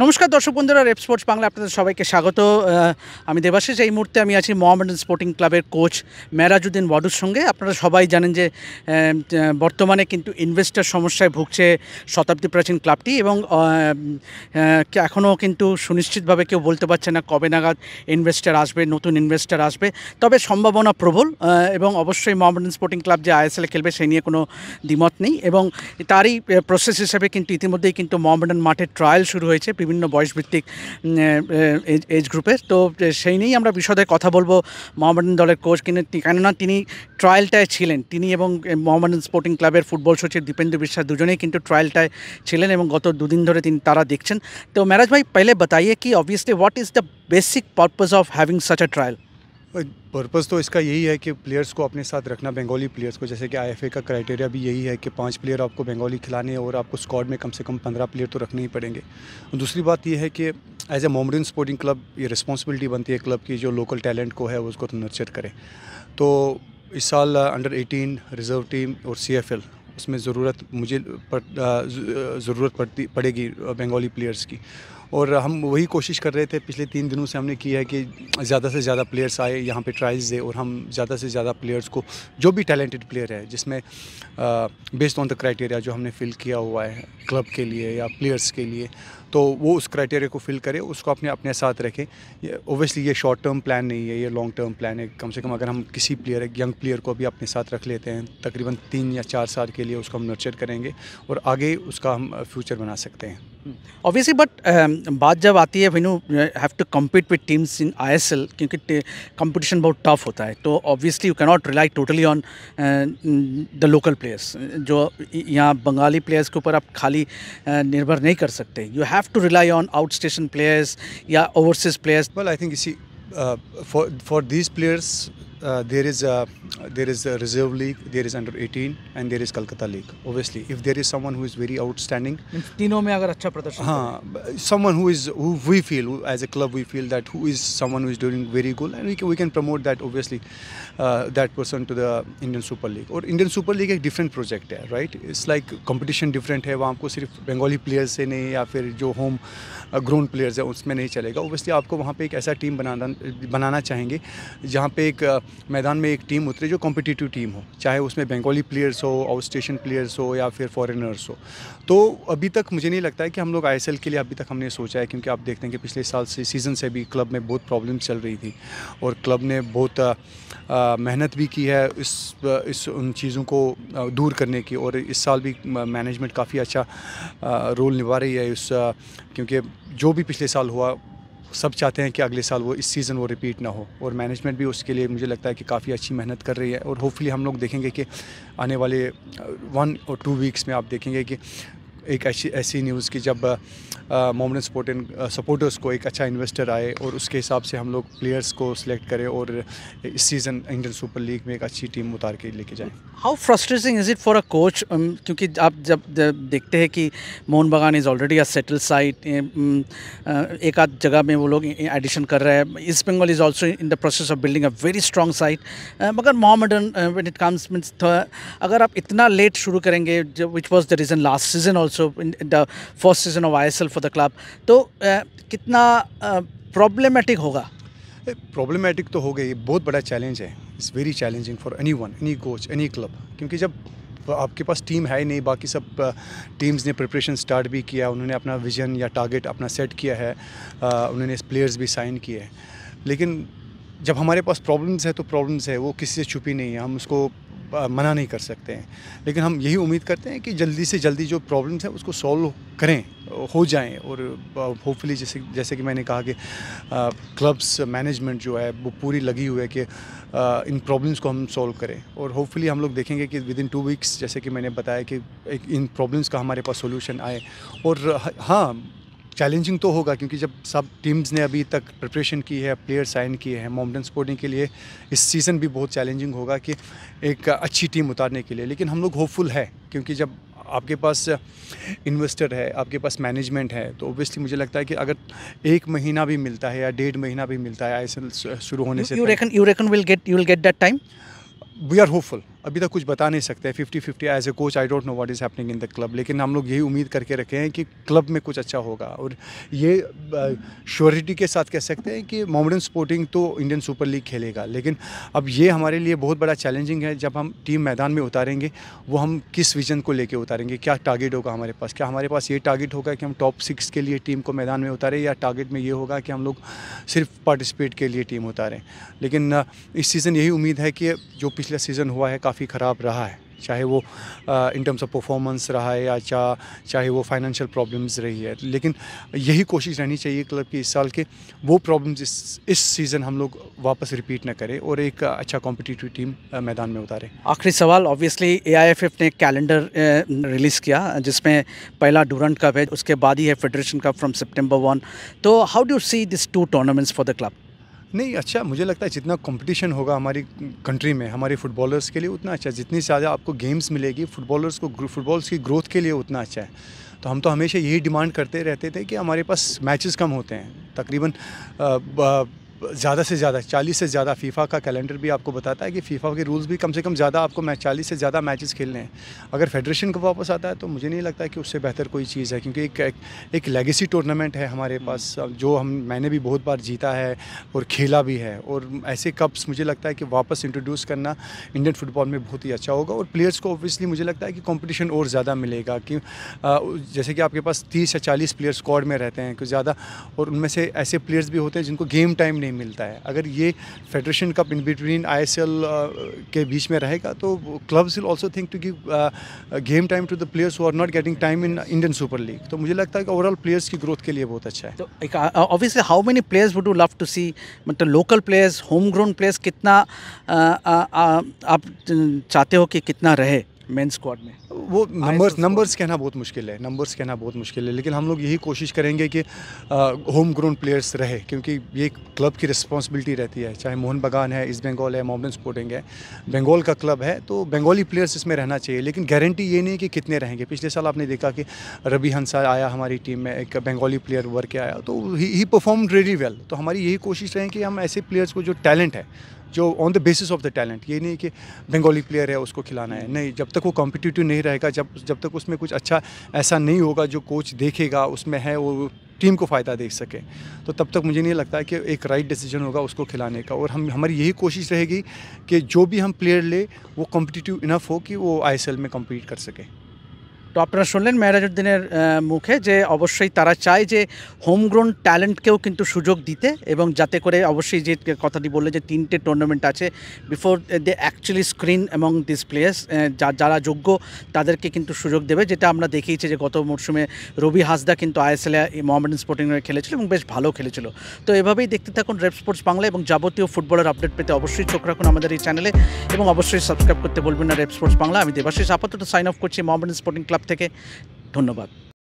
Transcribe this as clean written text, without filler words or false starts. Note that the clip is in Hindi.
নমস্কার দর্শক বন্ধুরা, রেপ স্পোর্টস বাংলা আপনাদের সবাইকে স্বাগত। আমি দেবাশিস। এই মুহূর্তে আমি আছি মোহামেডান স্পোর্টিং ক্লাবের কোচ মেরাজউদ্দিন ওয়াদুর সঙ্গে। আপনারা সবাই জানেন যে বর্তমানে কিন্তু ইনভেস্টার সমস্যায় ভুগছে শতাব্দী প্রাচীন ক্লাবটি, এবং এখনও কিন্তু সুনিশ্চিতভাবে কেউ বলতে পারছে না কবে নাগাদ ইনভেস্টার আসবে, নতুন ইনভেস্টার আসবে। তবে সম্ভাবনা প্রবল, এবং অবশ্যই মোহামেডান স্পোর্টিং ক্লাব যে আইএসএলে খেলবে সেই নিয়ে কোনো দ্বিমত নেই। এবং তারই প্রসেস হিসেবে কিন্তু ইতিমধ্যেই কিন্তু মোহামেডান মাঠে ট্রায়াল শুরু হয়েছে বিভিন্ন বয়সভিত্তিক এজ গ্রুপের। তো সেই নিয়েই আমরা বিশদে কথা বলবো মোহামেডান দলের কোচ, কেননা তিনি ট্রায়ালটায় ছিলেন। তিনি এবং মোহামেডান স্পোর্টিং ক্লাবের ফুটবল সচিব দীপেন্দু বিশ্বাস দুজনেই কিন্তু ট্রায়ালটায় ছিলেন এবং গত দুদিন ধরে তারা দেখছেন। তো মেরাজ ভাই, पहले बताइए कि obviously what is the basic purpose of having such a trial. Purpose तो इसका यही है कि प्लेयर्स को अपने साथ रखना, बंगाली प्लेयर्स को। जैसे कि आईएफए का क्राइटेरिया भी यही है कि 5 प्लेयर आपको बंगाली खिलाने हैं और आपको स्क्वाड में कम से कम 15 प्लेयर तो रखने ही पड़ेंगे। दूसरी बात ये है कि एज ए मोहामेडन स्पोर्टिंग क्लब ये रिस्पॉन्सिबिलिटी बनती है क्लब की, जो लोकल टैलेंट को है उसको नर्चर करे। तो इस साल अंडर 18 रिज़र्व टीम और CFL उसमें ज़रूरत पड़ेगी बंगाली प्लेयर्स की। और हम वही कोशिश कर रहे थे, पिछले 3 दिनों से हमने की है कि ज़्यादा से ज़्यादा प्लेयर्स आए यहाँ पे ट्रायल्स दे, और हम ज़्यादा से ज़्यादा प्लेयर्स को, जो भी टैलेंटेड प्लेयर है जिसमें बेस्ड ऑन द क्राइटेरिया जो हमने फिल किया हुआ है क्लब के लिए या प्लेयर्स के लिए, तो वो उस क्राइटेरिया को फिल करे, उसको अपने साथ रखें। ओबियसली ये शॉर्ट टर्म प्लान नहीं है, ये लॉन्ग टर्म प्लान है। कम से कम अगर हम किसी प्लेयर, एक यंग प्लेयर को भी अपने साथ रख लेते हैं, तकरीबन 3 या 4 साल के लिए उसको हम नर्चर करेंगे और आगे उसका हम फ्यूचर बना सकते हैं। ऑब्वियसली, बट बात जब आती है when you have to compete with teams in ISL, क्योंकि कंपटीशन बहुत टफ होता है, तो obviously you cannot rely totally on the local players. जो यहाँ बंगाली प्लेयर्स के ऊपर आप खाली निर्भर नहीं कर सकते। You have to rely on out station players या overseas players. Well, I think for these players there is a reserve league, there is under 18 and there is Kolkata league. Obviously if there is someone who is very outstanding, तीनों में अगर अच्छा प्रदर्शन, हाँ, someone who we feel, as a club we feel that who is someone who is doing very good, and we can promote that, obviously that person to the Indian Super League. और Indian Super League एक different project है, right? It's like competition different है, वहाँ आपको सिर्फ बंगाली प्लेयर्स से नहीं या फिर जो होम ग्रोन प्लेयर्स है उसमें नहीं चलेगा। ओबियसली आपको वहाँ पे एक ऐसा टीम बनाना चाहेंगे जहाँ पे एक मैदान में एक टीम उतरे जो कॉम्पिटिटिव टीम हो, चाहे उसमें बंगाली प्लेयर्स हो, आउट स्टेशन प्लेयर्स हो या फिर फॉरेनर्स हो। तो अभी तक मुझे नहीं लगता है कि हम लोग आईएसएल के लिए अभी तक हमने सोचा है, क्योंकि आप देखते हैं कि पिछले साल से सीज़न से भी क्लब में बहुत प्रॉब्लम चल रही थी और क्लब ने बहुत मेहनत भी की है इस उन चीज़ों को दूर करने की। और इस साल भी मैनेजमेंट काफ़ी अच्छा रोल निभा रही है क्योंकि जो भी पिछले साल हुआ, सब चाहते हैं कि अगले साल वो इस सीज़न वो रिपीट ना हो, और मैनेजमेंट भी उसके लिए मुझे लगता है कि काफ़ी अच्छी मेहनत कर रही है। और होपफुली हम लोग देखेंगे कि आने वाले 1 और 2 वीक्स में आप देखेंगे कि एक ऐसी न्यूज़ की जब मोहामेडन स्पोर्टिंग सपोर्टर्स को एक अच्छा इन्वेस्टर आए और उसके हिसाब से हम लोग प्लेयर्स को सिलेक्ट करें और इस सीज़न इंडियन सुपर लीग में एक अच्छी टीम उतार के लेके जाएं। How frustrating is it for a coach, क्योंकि आप जब देखते हैं कि मोहन बागान is already a settle site, एक आध जगह में वो लोग एडिशन कर रहे हैं। East Bengal is also in the process of building a very strong side, मगर Mohammedan when it comes means अगर आप इतना लेट शुरू करेंगे, which was the reason last season also in the first season of ISL for the club, तो कितना प्रॉब्लमेटिक होगा? प्रॉब्लमेटिक तो हो गई, बहुत बड़ा चैलेंज है। It's very challenging for anyone, any coach, any club, क्योंकि जब आपके पास टीम है ही नहीं, बाकी सब टीम्स ने प्रिपरेशन स्टार्ट भी किया, उन्होंने अपना विजन या टारगेट अपना सेट किया है, उन्होंने प्लेयर्स भी साइन किए हैं, लेकिन जब हमारे पास प्रॉब्लम्स है तो प्रॉब्लम्स है, वो किसी से छुपी नहीं है, हम उसको मना नहीं कर सकते हैं। लेकिन हम यही उम्मीद करते हैं कि जल्दी से जल्दी जो प्रॉब्लम्स है उसको सॉल्व करें, हो जाएं। और होपफुली जैसे कि मैंने कहा कि क्लब्स मैनेजमेंट जो है वो पूरी लगी हुई है कि इन प्रॉब्लम्स को हम सॉल्व करें। और होपफुली हम लोग देखेंगे कि विद इन 2 वीक्स, जैसे कि मैंने बताया, कि इन प्रॉब्लम्स का हमारे पास सोल्यूशन आए। और हाँ, चैलेंजिंग तो होगा, क्योंकि जब सब टीम्स ने अभी तक प्रिपरेशन की है, प्लेयर साइन किए हैं, मोहामेडन स्पोर्टिंग के लिए इस सीज़न भी बहुत चैलेंजिंग होगा कि एक अच्छी टीम उतारने के लिए। लेकिन हम लोग होपफुल है, क्योंकि जब आपके पास इन्वेस्टर है, आपके पास मैनेजमेंट है, तो ओबियसली मुझे लगता है कि अगर 1 महीना भी मिलता है या 1.5 महीना भी मिलता है आईएसएल शुरू होने से, you reckon you will get that time? We are hopeful. अभी तक कुछ बता नहीं सकते 50-50 as a coach I don't know what is happening in the club, लेकिन हम लोग यही उम्मीद करके रखे हैं कि क्लब में कुछ अच्छा होगा। और ये श्योरिटी के साथ कह सकते हैं कि मोहम्मडन स्पोर्टिंग तो इंडियन सुपर लीग खेलेगा, लेकिन अब ये हमारे लिए बहुत बड़ा चैलेंजिंग है। जब हम टीम मैदान में उतारेंगे वो हम किस विजन को लेके उतारेंगे, क्या टारगेट होगा हमारे पास, क्या हमारे पास ये टारगेट होगा कि हम टॉप 6 के लिए टीम को मैदान में उतारें, या टारगेट में ये होगा कि हम लोग सिर्फ पार्टिसिपेट के लिए टीम उतारें। लेकिन इस सीज़न यही उम्मीद है कि जो पिछला सीज़न हुआ है काफ़ी ख़राब रहा है, चाहे वो इन टर्म्स ऑफ परफॉर्मेंस रहा है या चाहे वो फाइनेंशियल प्रॉब्लम्स रही है, लेकिन यही कोशिश रहनी चाहिए क्लब की इस साल के वो प्रॉब्लम्स इस सीज़न हम लोग वापस रिपीट ना करें और एक अच्छा कॉम्पिटिटिव टीम मैदान में उतारें। आखिरी सवाल, ऑब्वियसली AIFF ने कैलेंडर रिलीज़ किया जिसमें पहला डूरंट कप है, उसके बाद ही है फेडरेशन कप फ्रॉम September 1। तो how do see this 2 tournaments for the club? नहीं, अच्छा मुझे लगता है जितना कंपटीशन होगा हमारी कंट्री में हमारे फुटबॉलर्स के लिए उतना अच्छा है, जितनी ज़्यादा आपको गेम्स मिलेगी फुटबॉलर्स को फुटबॉल्स की ग्रोथ के लिए उतना अच्छा है। तो हम तो हमेशा यही डिमांड करते रहते थे कि हमारे पास मैचेस कम होते हैं, तकरीबन ज़्यादा से ज़्यादा 40 से ज़्यादा फीफा का कैलेंडर भी आपको बताता है कि फीफा के रूल्स भी कम से कम ज़्यादा आपको 40 से ज़्यादा मैचेस खेलने हैं। अगर फेडरेशन को वापस आता है तो मुझे नहीं लगता कि उससे बेहतर कोई चीज़ है, क्योंकि एक लेगेसी टूर्नामेंट है हमारे पास जो मैंने भी बहुत बार जीता है और खेला भी है, और ऐसे कप्स मुझे लगता है कि वापस इंट्रोड्यूस करना इंडियन फुटबॉल में बहुत ही अच्छा होगा। और प्लेयर्स को ऑब्वियसली मुझे लगता है कि कॉम्पिटिशन और ज़्यादा मिलेगा, कि जैसे कि आपके पास 30 या 40 प्लेयर स्क्वाड में रहते हैं कुछ ज़्यादा, और उनमें से ऐसे प्लेयर्स भी होते हैं जिनको गेम टाइम नहीं मिलता है। अगर ये federation cup in between ISL के बीच में रहेगा तो clubs will also think to give game time to the players who are not getting time in Indian super league. तो मुझे लगता है कि ओवरऑल प्लेयर्स की ग्रोथ के लिए बहुत अच्छा है। तो एक obviously how many players would you love to see, मतलब local players, home grown players कितना आप चाहते हो कि कितना रहे मेन स्क्वाड में? वो नंबर्स कहना बहुत मुश्किल है, लेकिन हम लोग यही कोशिश करेंगे कि होम ग्रोन प्लेयर्स रहे, क्योंकि ये क्लब की रिस्पांसिबिलिटी रहती है। चाहे मोहन बगान है, ईस्ट बंगाल है, मोहम्मडन स्पोर्टिंग है, बंगाल का क्लब है, तो बंगाली प्लेयर्स इसमें रहना चाहिए, लेकिन गारंटी ये नहीं कि कितने रहेंगे। पिछले साल आपने देखा कि रवि हंसा आया हमारी टीम में, एक बंगाली प्लेयर उभर के आया, तो ही परफॉर्म्ड रियली वेल। तो हमारी यही कोशिश रहे कि हम ऐसे प्लेयर्स को जो टैलेंट है, जो on the basis of the talent, ये नहीं कि बंगाली प्लेयर है उसको खिलाना है, नहीं, जब तक वो कॉम्पिटिटिव नहीं रहेगा, जब तक उसमें कुछ अच्छा ऐसा नहीं होगा जो कोच देखेगा उसमें है वो टीम को फ़ायदा दे सके, तो तब तक मुझे नहीं लगता है कि एक राइट डिसीजन होगा उसको खिलाने का। और हमारी यही कोशिश रहेगी कि जो भी हम प्लेयर ले वो कॉम्पिटिटिव इनफ हो कि वो ISL में कम्पिट कर सके। তো আপনারা শুনলেন মেহরাজউদ্দিনের মুখে যে অবশ্যই তারা চায় যে হোমগ্রোন ট্যালেন্টকেও কিন্তু সুযোগ দিতে, এবং যাতে করে অবশ্যই যে কথাটি বললে যে 3টে টুর্নামেন্ট আছে before they actually screen among this players, যারা যোগ্য তাদেরকে কিন্তু সুযোগ দেবে, যেটা আমরা দেখিয়েছি যে গত মরশুমে রবি হাসদা কিন্তু ISL মোহামেডান স্পোর্টিং হয়ে খেলেছিল এবং বেশ ভালো খেলেছিল। তো এভাবেই দেখতে থাকুন রেপ স্পোর্টস বাংলা, এবং যাবতীয় ফুটবলের আপডেট পেতে অবশ্যই চোখ রাখুন আমাদের এই চ্যানেলে, এবং অবশ্যই সাবস্ক্রাইব করতে বলবেন না রেপ স্পোর্টস বাংলা। আমি দেবাশিস আপাতত সাইন অফ করছি মোহামেডান স্পোর্টিং ক্লাব থেকে। ধন্যবাদ।